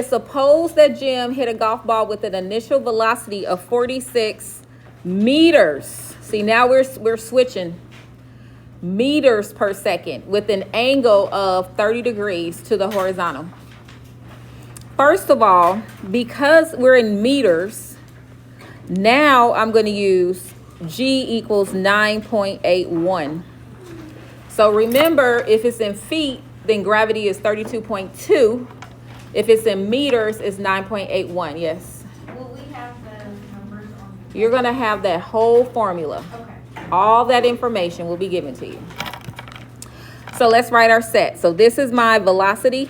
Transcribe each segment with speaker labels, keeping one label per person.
Speaker 1: Suppose that Jim hit a golf ball with an initial velocity of 46 meters. See, now we're switching. Meters per second with an angle of 30 degrees to the horizontal. First of all, because we're in meters, now I'm going to use G equals 9.81. So remember, if it's in feet, then gravity is 32.2. If it's in meters, it's 9.81. Yes.
Speaker 2: Will we have the numbers on?
Speaker 1: You're going to have that whole formula.
Speaker 2: Okay.
Speaker 1: All that information will be given to you. So let's write our set. So this is my velocity.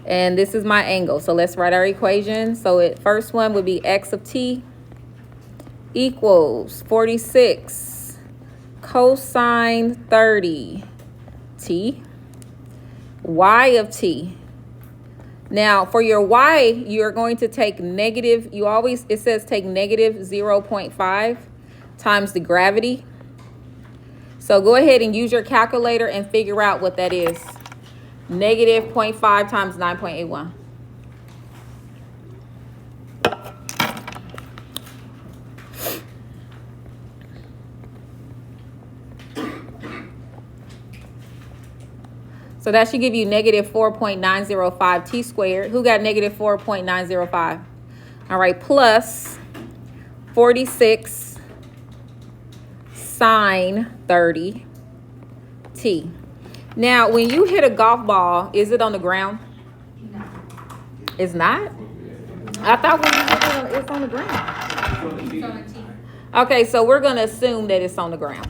Speaker 1: And this is my angle. So let's write our equation. So first one would be x of t equals 46 cosine 30 t. Y of t. Now for your y, you're going to take negative, it says take negative 0.5 times the gravity. So go ahead and use your calculator and figure out what that is. Negative 0.5 times 9.81. So that should give you negative 4.905 t squared. Who got negative 4.905? All right, plus 46 sine 30 t. Now, when you hit a golf ball, is it on the ground?
Speaker 2: No.
Speaker 1: It's not? I thought when you hit it, it's on the ground.
Speaker 2: It's on a T.
Speaker 1: Okay, so we're going to assume that it's on the ground.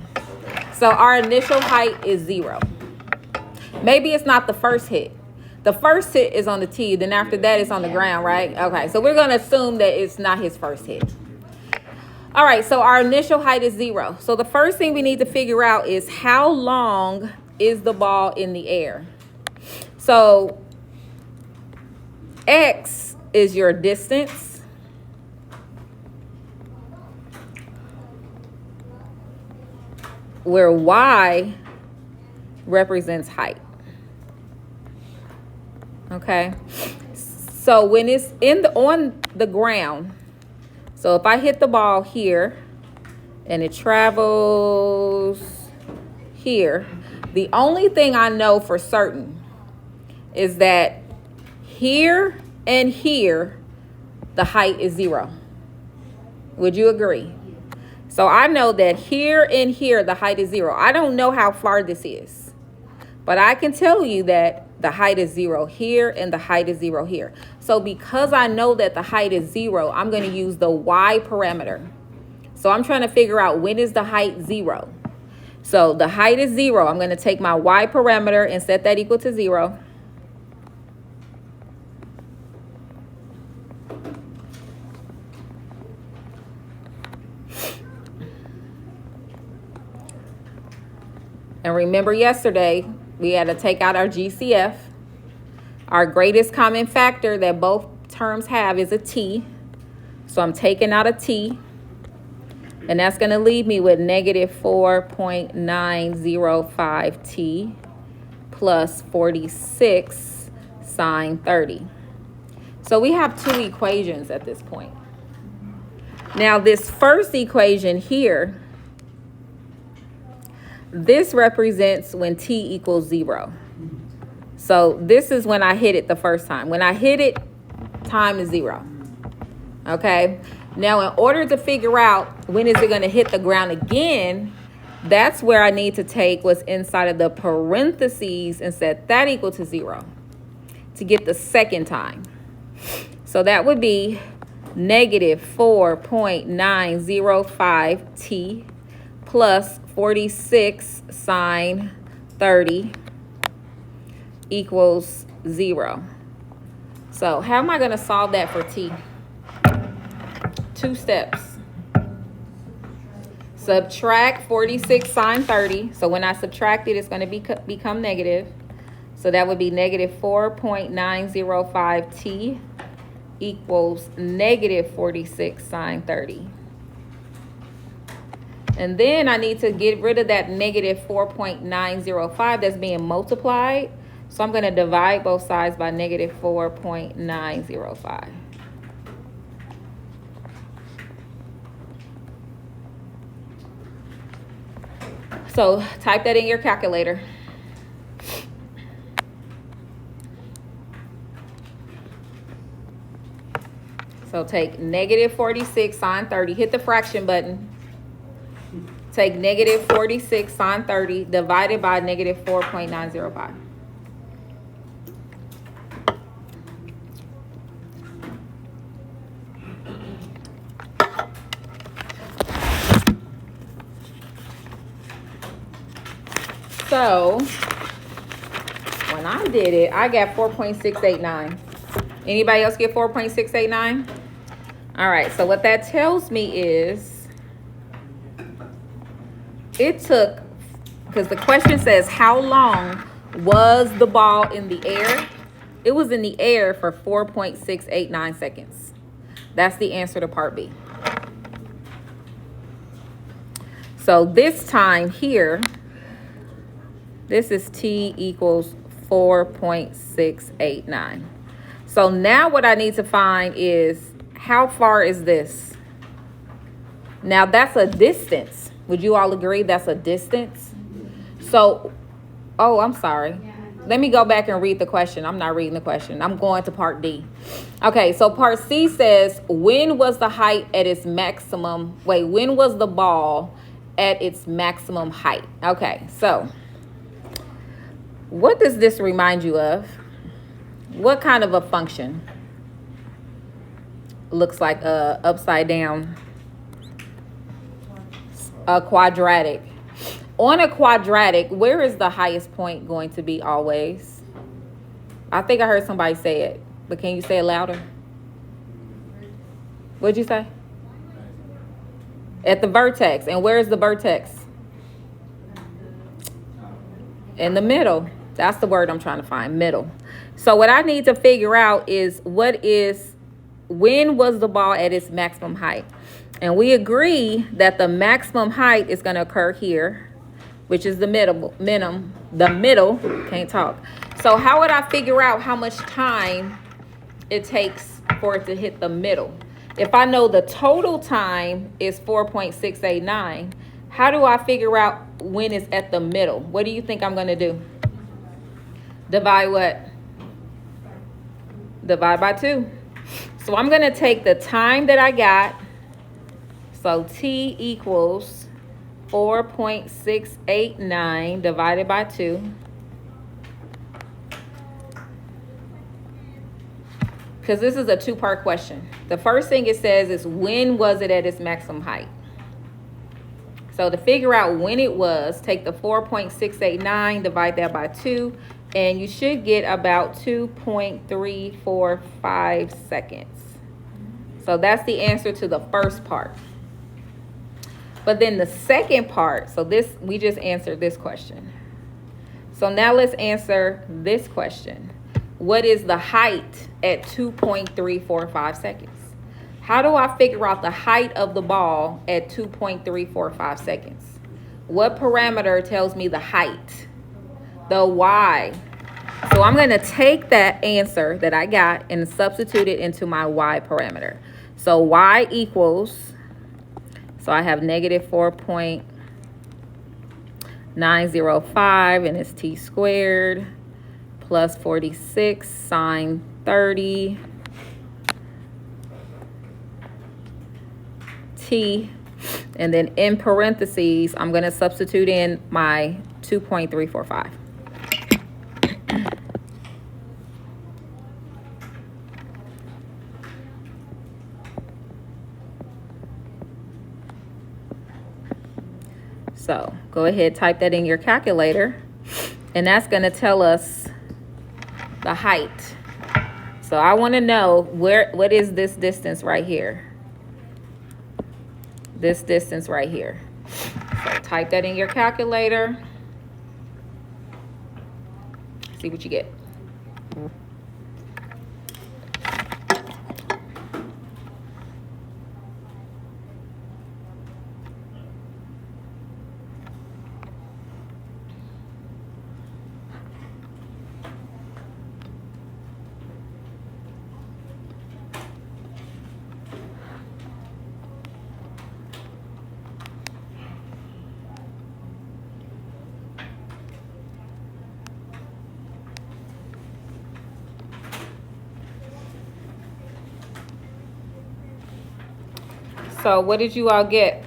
Speaker 1: So our initial height is 0. Maybe it's not the first hit. The first hit is on the tee. Then after that, it's on the ground, right? Okay, so we're going to assume that it's not his first hit. All right, so our initial height is 0. So the first thing we need to figure out is how long is the ball in the air. So X is your distance. Where Y represents height. Okay. So when it's on the ground, so if I hit the ball here and it travels here, the only thing I know for certain is that here and here, the height is 0. Would you agree? So I know that here and here, the height is 0. I don't know how far this is, but I can tell you that the height is 0 here and the height is 0 here. So because I know that the height is 0, I'm going to use the Y parameter. So I'm trying to figure out when is the height 0. So the height is 0. I'm going to take my Y parameter and set that equal to 0. And remember yesterday, we had to take out our GCF. Our greatest common factor that both terms have is a t. So I'm taking out a t. And that's going to leave me with negative 4.905 t plus 46 sine 30. So we have two equations at this point. Now this first equation here, this represents when t equals 0. So this is when I hit it the first time. When I hit it, time is 0. Okay. Now, in order to figure out when is it going to hit the ground again, that's where I need to take what's inside of the parentheses and set that equal to 0 to get the second time. So that would be negative 4.905 t plus 46 sine 30 equals 0. So how am I going to solve that for t? 2 steps. Subtract 46 sine 30. So when I subtract it, it's going to become negative. So that would be negative 4.905 t equals negative 46 sine 30. And then I need to get rid of that negative 4.905 that's being multiplied. So I'm going to divide both sides by negative 4.905. So type that in your calculator. So take negative 46 sine 30. Hit the fraction button. Take negative 46 sine 30 divided by negative 4.905. So when I did it, I got 4.689. Anybody else get 4.689? All right, so what that tells me is it took, because the question says how long was the ball in the air? It was in the air for 4.689 seconds. That's the answer to part B. So this time here, this is T equals 4.689. So now what I need to find is how far is this? Now that's a distance. Would you all agree that's a distance? So, oh, I'm sorry. Let me go back and read the question. I'm not reading the question. I'm going to part D. Okay, so part C says, when was the height at its maximum? Wait, when was the ball at its maximum height? Okay, so what does this remind you of? What kind of a function looks like a upside down, a quadratic? On a quadratic, where is the highest point going to be always? I think I heard somebody say it, but can you say it louder? What'd you say? At the vertex. And where is the vertex? In the middle. That's the word I'm trying to find, middle. So what I need to figure out is when was the ball at its maximum height? And we agree that the maximum height is going to occur here, which is the middle, can't talk. So how would I figure out how much time it takes for it to hit the middle? If I know the total time is 4.689, how do I figure out when it's at the middle? What do you think I'm going to do? Divide what? Divide by 2. So I'm going to take the time that I got. So T equals 4.689 divided by 2. Because this is a two-part question. The first thing it says is when was it at its maximum height? So to figure out when it was, take the 4.689, divide that by 2, and you should get about 2.345 seconds. So that's the answer to the first part. But then the second part, so this, we just answered this question. So now let's answer this question. What is the height at 2.345 seconds? How do I figure out the height of the ball at 2.345 seconds? What parameter tells me the height? The y. So I'm going to take that answer that I got and substitute it into my y parameter. So y equals, so I have negative 4.905 and it's t squared plus 46 sine 30 t, and then in parentheses I'm going to substitute in my 2.345. So go ahead, type that in your calculator, and that's going to tell us the height. So I want to know what is this distance right here? This distance right here. So type that in your calculator. See what you get. So what did you all get?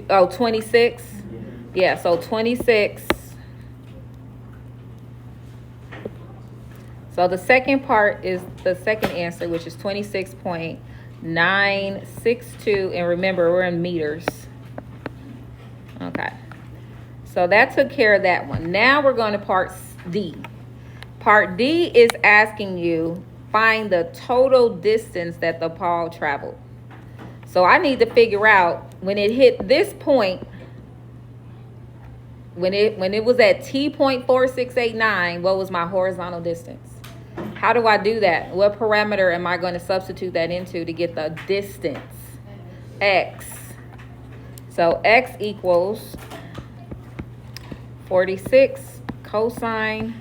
Speaker 1: Oh, 26? Yeah, so 26. So the second part is the second answer, which is 26.962. And remember, we're in meters. Okay. So that took care of that one. Now we're going to part D. Part D is asking you, find the total distance that the ball traveled. So I need to figure out when it hit this point, when it was at T.4689, what was my horizontal distance? How do I do that? What parameter am I going to substitute that into to get the distance? X. So X equals 46 cosine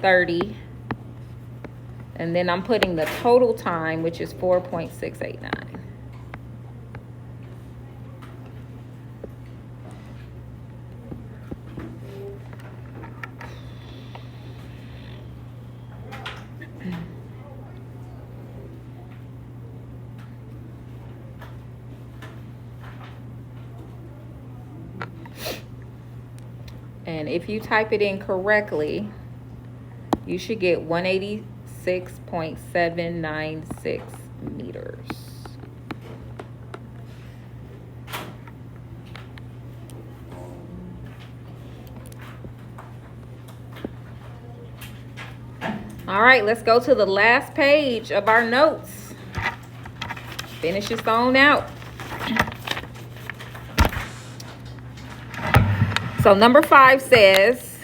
Speaker 1: 30. And then I'm putting the total time, which is 4.689. And if you type it in correctly, you should get 186.796 meters. All right, let's go to the last page of our notes. Finish this on out. So number 5 says,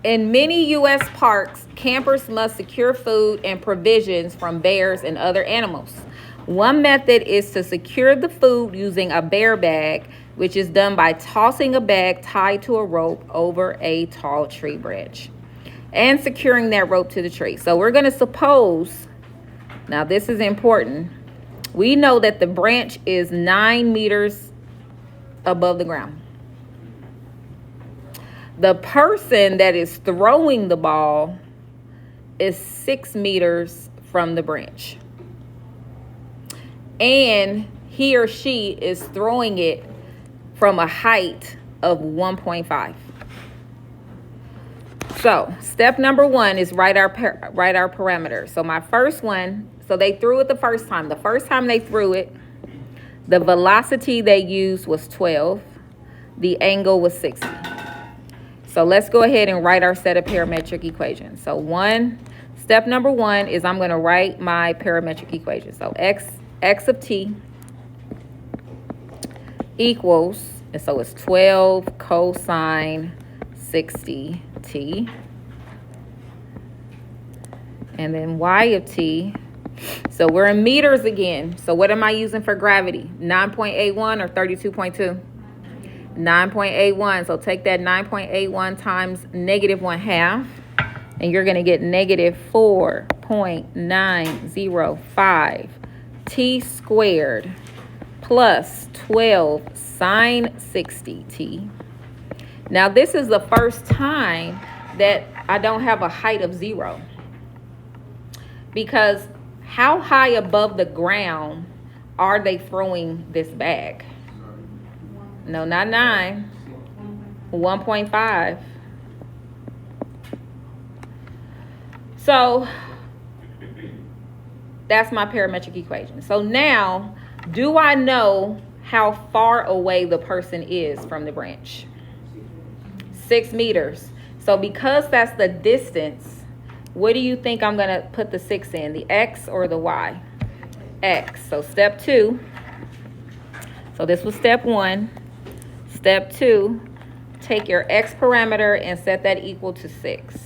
Speaker 1: in many U.S. parks, campers must secure food and provisions from bears and other animals. One method is to secure the food using a bear bag, which is done by tossing a bag tied to a rope over a tall tree branch and securing that rope to the tree. So we're going to suppose, now this is important, we know that the branch is 9 meters above the ground. The person that is throwing the ball is 6 meters from the branch. And he or she is throwing it from a height of 1.5. So step number 1 is write our parameters. So my first one, so they threw it the first time. The first time they threw it, the velocity they used was 12. The angle was 60. So let's go ahead and write our set of parametric equations. So step number 1 is I'm going to write my parametric equation. So x of t equals, and so it's 12 cosine 60 t. And then y of t, so we're in meters again. So what am I using for gravity? 9.81 or 32.2? 9.81. So take that 9.81 times -1/2, and you're going to get -4.905 t squared plus 12 sine 60 t. Now this is the first time that I don't have a height of 0, because how high above the ground are they throwing this bag? No, not 9. 1.5. So that's my parametric equation. So now, do I know how far away the person is from the branch? 6 meters. So because that's the distance, what do you think I'm going to put the 6 in? The x or the y? X. So step 2. So this was step 1. Step 2, take your x parameter and set that equal to 6.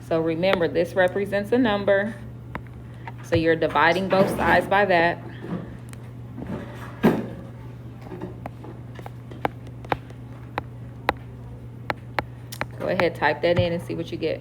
Speaker 1: So remember, this represents a number. So you're dividing both sides by that. Go ahead, type that in and see what you get.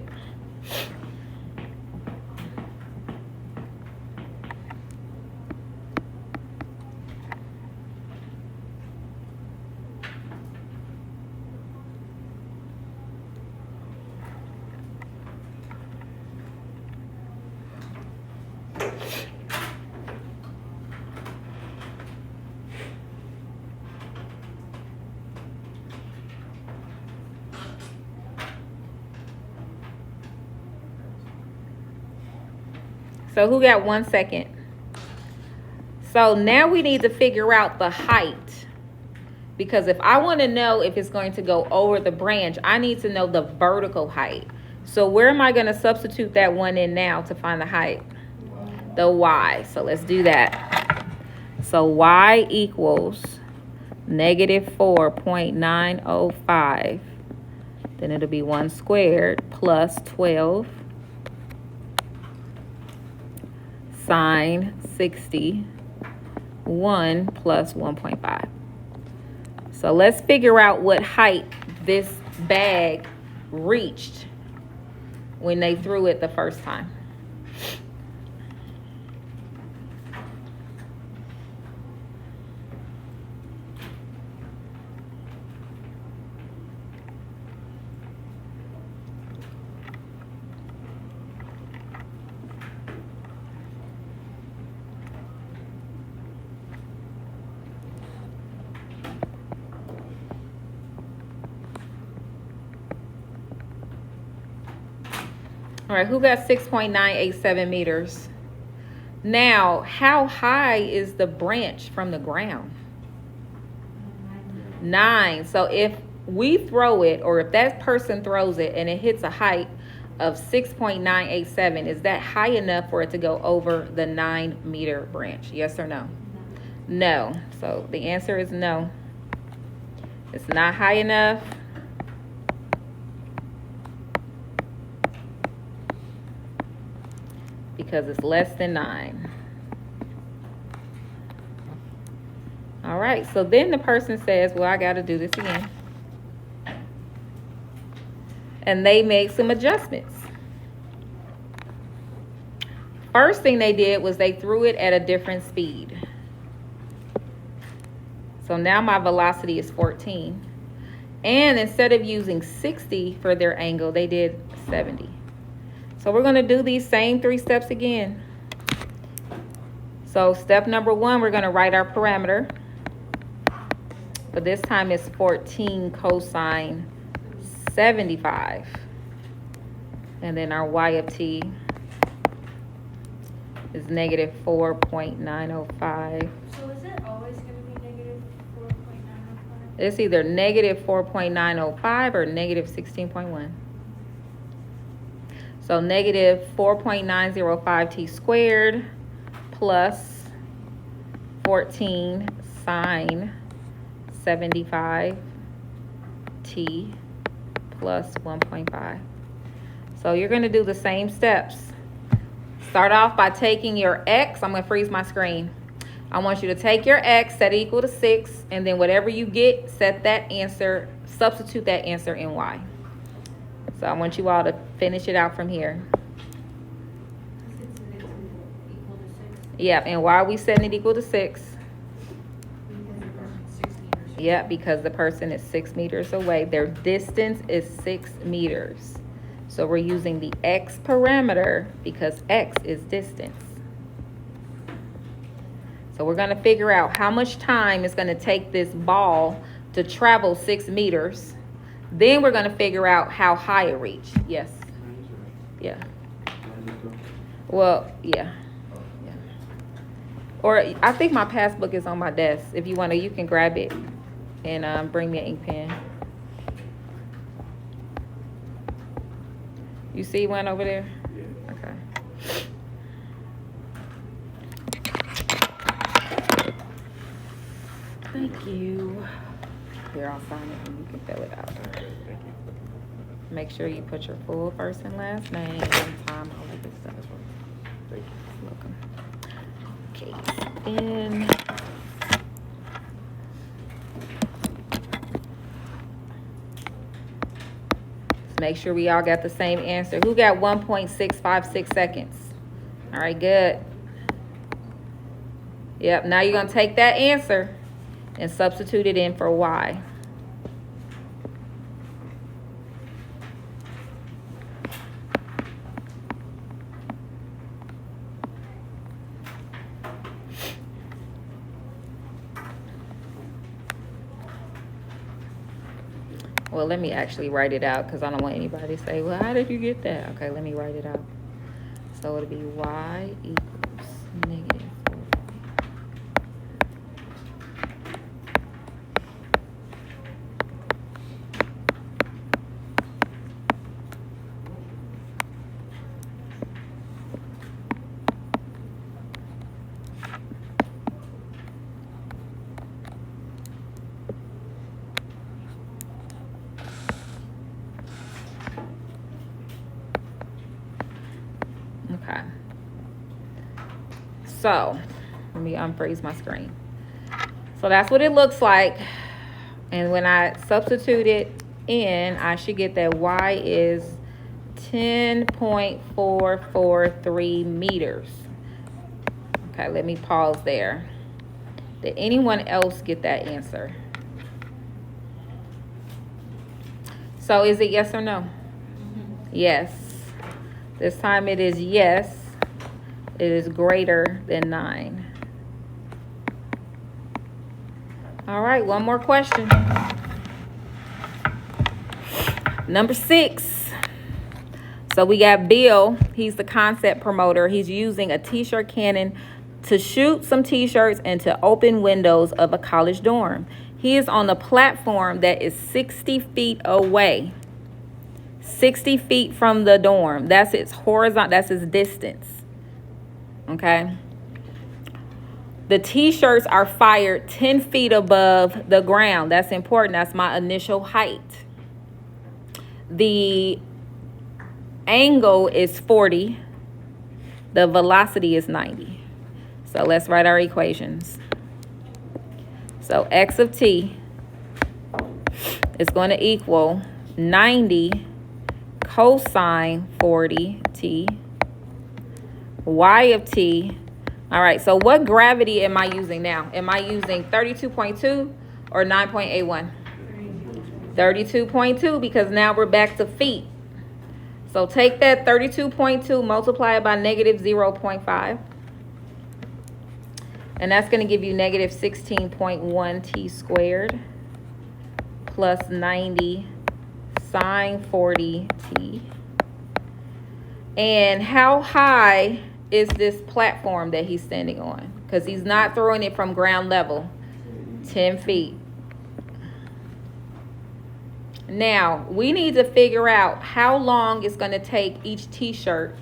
Speaker 1: So who got 1 second? So now we need to figure out the height. Because if I want to know if it's going to go over the branch, I need to know the vertical height. So where am I going to substitute that one in now to find the height? The y. So let's do that. So y equals negative 4.905. Then it'll be 1 squared plus 12 sine 61 plus 1.5. So let's figure out what height this bag reached when they threw it the first time. All right, who got 6.987 meters? Now, how high is the branch from the ground? 9. So if we throw it, or if that person throws it and it hits a height of 6.987, is that high enough for it to go over the 9-meter branch? Yes or no? No. So the answer is no. It's not high enough. Because it's less than 9. All right, so then the person says, well, I got to do this again. And they make some adjustments. First thing they did was they threw it at a different speed. So now my velocity is 14. And instead of using 60 for their angle, they did 70. So we're going to do these same 3 steps again. So step number 1, we're going to write our parameter. But this time it's 14 cosine 75. And then our y of t is negative 4.905.
Speaker 2: So is it always going to be negative 4.905?
Speaker 1: It's either negative 4.905 or negative 16.1. So negative 4.905 t squared plus 14 sine 75 t plus 1.5. So you're going to do the same steps. Start off by taking your x. I'm going to freeze my screen. I want you to take your x, set it equal to 6, and then whatever you get, set that answer, substitute that answer in y. So I want you all to finish it out from here. Yeah, and why are we setting it equal to 6? Yeah, because the person is 6 meters away. Their distance is 6 meters. So we're using the x parameter because x is distance. So we're going to figure out how much time it's going to take this ball to travel 6 meters. Then we're going to figure out how high it reached. Yes. Yeah. Well, yeah. Or I think my passbook is on my desk. If you want to, you can grab it and bring me an ink pen. You see one over there? Yeah. Okay. Thank you. Here, I'll sign it and you can fill it out.
Speaker 3: Thank you.
Speaker 1: Make sure you put your full first and last name, time, all that good stuff.
Speaker 3: Thank you.
Speaker 1: Welcome. Okay, spin. Make sure we all got the same answer. Who got 1.656 seconds? All right, good. Yep, now you're going to take that answer and substitute it in for y. Well, let me actually write it out because I don't want anybody to say, well, how did you get that? Okay, let me write it out. So it'll be y equals negative 4. Okay. So let me unfreeze my screen. So that's what it looks like. And when I substitute it in, I should get that y is 10.443 meters. Okay, let me pause there. Did anyone else get that answer? So is it yes or no? Yes. This time it is yes. It is greater than 9. All right, one more question. Number 6. So we got Bill. He's the concept promoter. He's using a t-shirt cannon to shoot some t-shirts and to open windows of a college dorm. He is on a platform that is 60 feet away. 60 feet from the dorm. That's its horizontal, that's its distance. Okay. The t-shirts are fired 10 feet above the ground. That's important. That's my initial height. The angle is 40. The velocity is 90. So let's write our equations. So x of t is going to equal 90 cosine 40t. Y of t. All right, so what gravity am I using now? Am I using 32.2 or 9.81? 32.2, because now we're back to feet. So take that 32.2, multiply it by negative 0.5. And that's going to give you negative 16.1 t squared plus 90 sine 40 t. And how high is this platform that he's standing on? Because he's not throwing it from ground level. 10 feet. Now, we need to figure out how long it's going to take each t-shirt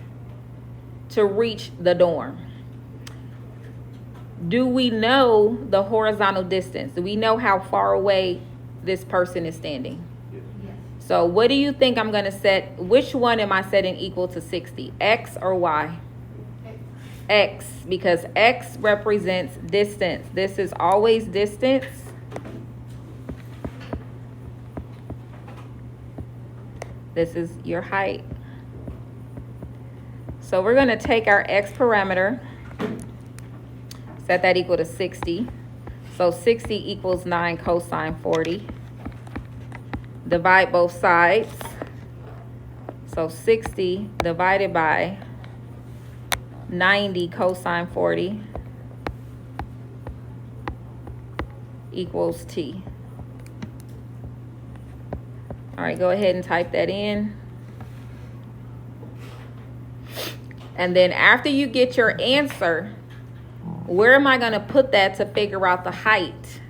Speaker 1: to reach the dorm. Do we know the horizontal distance? Do we know how far away this person is standing?
Speaker 2: Yes.
Speaker 1: So what do you think I'm going to set? Which one am I setting equal to 60? X or Y? X, because X represents distance. This is always distance. This is your height. So we're going to take our X parameter, set that equal to 60. So 60 equals 9 cosine 40. Divide both sides. So 60 divided by 90 cosine 40 equals t. All right, go ahead and type that in. And then after you get your answer, where am I going to put that to figure out the height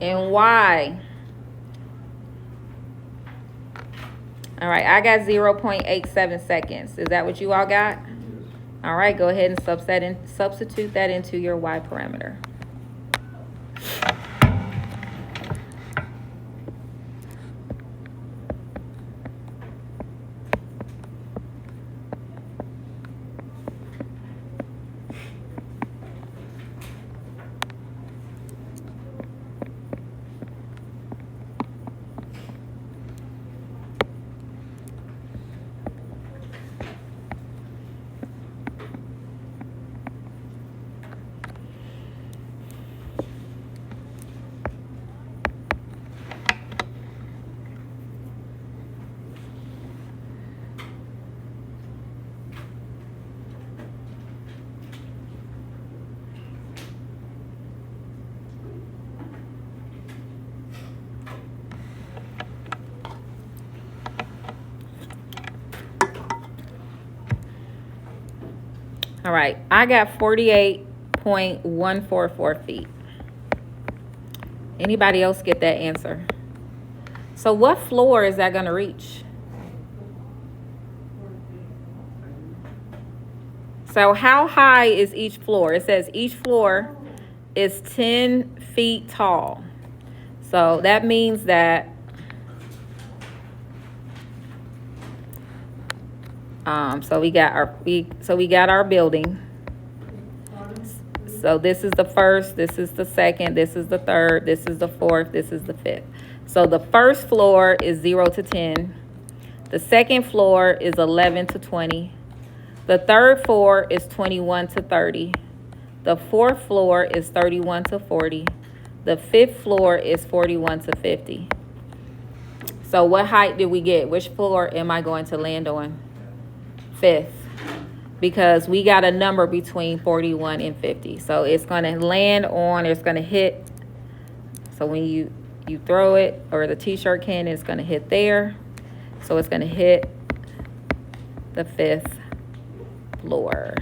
Speaker 1: and why? All right, I got 0.87 seconds. Is that what you all got? All right, go ahead and substitute that into your y parameter. All right, I got 48.144 feet. Anybody else get that answer? So what floor is that gonna reach? So how high is each floor? It says each floor is 10 feet tall. So that means that so we got our building. So this is the first, this is the second, this is the third, this is the fourth, this is the fifth. So the first floor is 0 to 10. The second floor is 11 to 20. The third floor is 21 to 30. The fourth floor is 31 to 40. The fifth floor is 41 to 50. So what height did we get? Which floor am I going to land on? Fifth. Because we got a number between 41 and 50. So it's going to land on, it's going to hit. So when you throw it, or the t-shirt can, it's going to hit there. So it's going to hit the fifth floor.